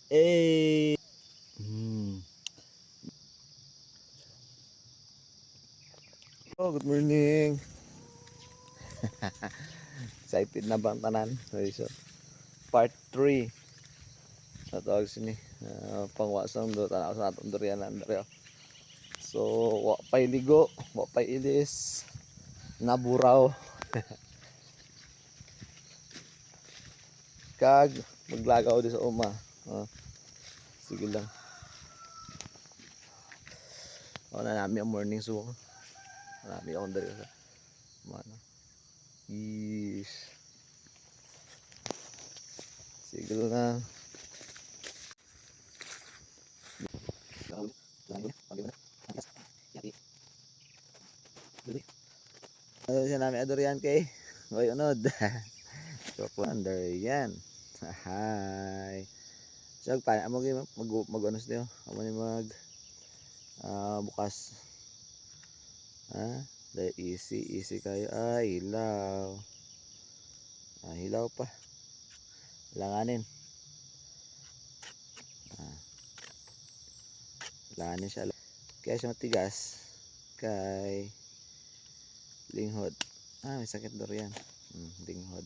Eh. Hmm. Oh, good morning. Excited na bang tanan? So, part 3 sa tawag sini. Pangwasang do tanaw sa atong durianan dere. So, wa pay ligo, wa pay ilis, naburaw. Kag maglagaw di sa uma. Sige lang. Na nami ang morning so. Nami akong dere sa mana. Yes. Sige lang. Ano siya namin adorian kay Ngoy unod. Joke lang durian. Hi. So pa amo gi mag anos niyo. Amo ni mag bukas. Dahil easy kayo. Hilaw. Hilaw pa. Langanin. Langanin siya. Kaya siya matigas. Kay linghod. May sakit durian. Linghod.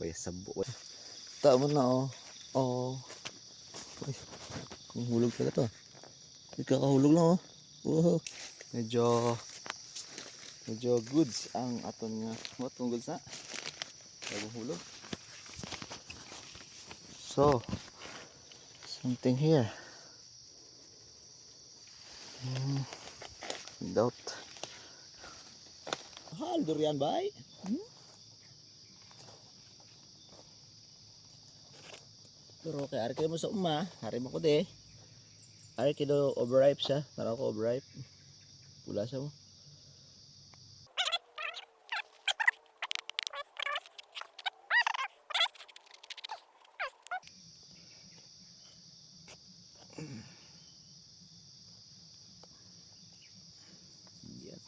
Way sabo. Tama na Uy, kung hulog pala to. Kakahulog lang Wow. Medyo goods ang aton nga. What goods na? Bagong hulog. So, something here. Doubt. Durian bay. Pero kay ari kayo mo sa hari mo ko de. Ari kido overripe siya. Tara ko overripe. Pula siya mo. Yan.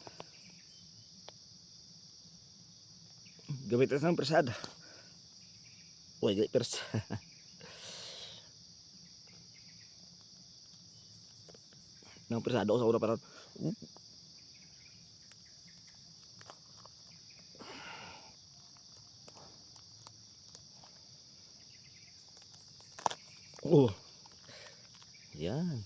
Gamit na ng persada. Uy, gamit persada. Nang persada ko sa una parang yan.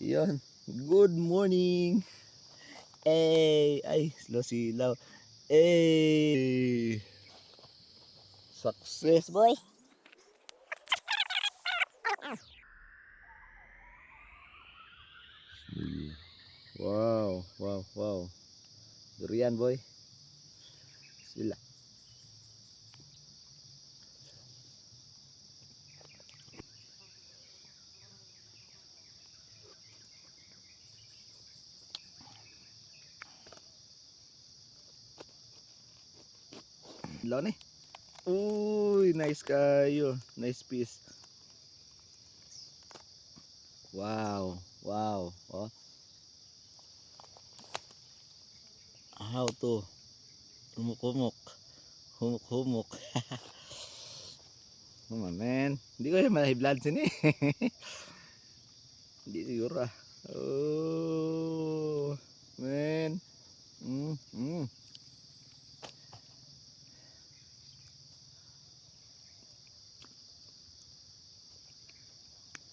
Yan. Good morning. Ay, slow silaw. Success, boy. Wow. Durian, boy. Sila. Law ni. Uy, nice kayo. Nice piece. Wow. How to? Humuk. Come on, man. Hindi ko yung malahi blood sini. Hindi siguro man.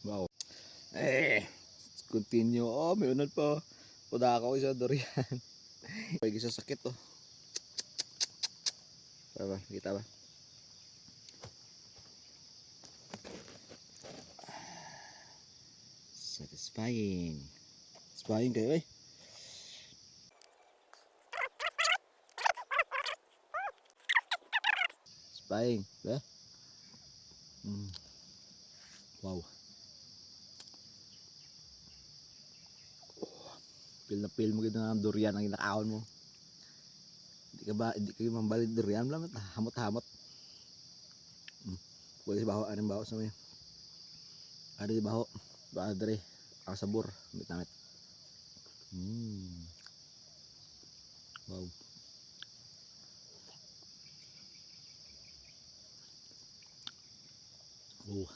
Wow. Continue. May unod pa. Puda ako isa durian. Pwede sa sakit to. Kita ba? Satisfying kayo Satisfying, ba? Wow. Pil na pil mo gito ng durian ang inakaon mo. Hindi ka mambalid durian lang, hamot. Pwede baho, anong baho sa may. Ada di baho. Baadre. Ang sabor, damit. Wow. Oh.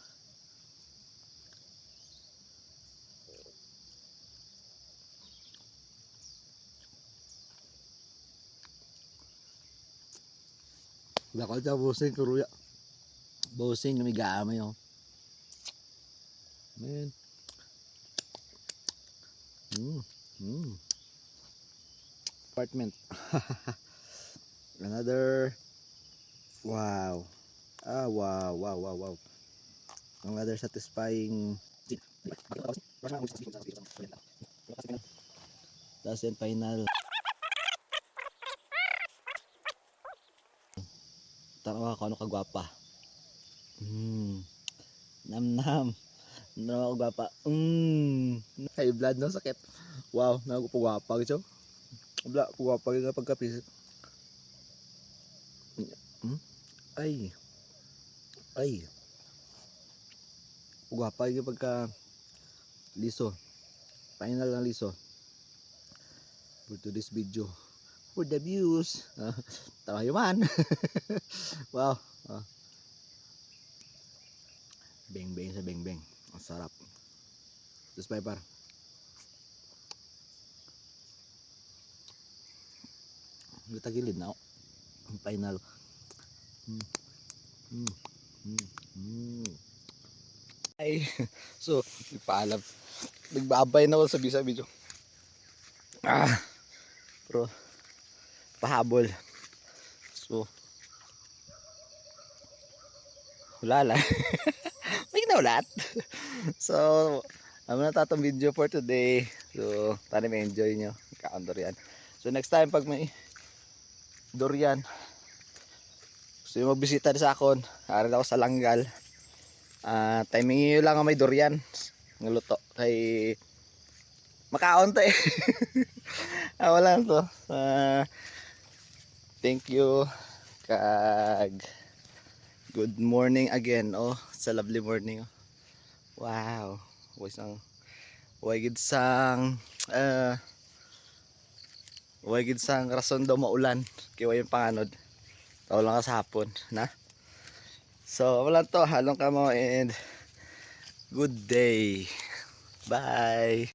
Bakal siya busing kuruya. Busing lumigamay oh. Man. Apartment. Another. Wow. Wow. Another satisfying. Last and final. Tanawa ko ano kagwapa. Nam. Tanawa ko gwapa. High blood no sakit. Wow, nagpugwapa gitu. Wala pugwapa nga pagkapis. Ay. Pugwapa yung pagka liso. Final ng liso. For today's video. For the views. Tama yun man. Wow. Beng sa beng. Ang sarap. Terus par. Kita gilid na. Ang final. Ay. So, paalam. Nagbabay na ako sa video. Pero pahabol. So, wala lang. May naulat. So, ano na tatong video for today. So, tani may enjoy nyo. Kaon durian. So, next time pag may durian, gusto nyo magbisita sa akon, aral ako sa Langgal. Timing nyo lang ang may durian. Ngaluto. Kay makaon to eh. Wala to. Thank you. Kag good morning again. Oh, sa lovely morning. Wow. Way gid sang rason daw maulan. Kaya way yung panganod. Tao lang ka sa hapon, na. So, wala to. Halong ka mo and good day. Bye.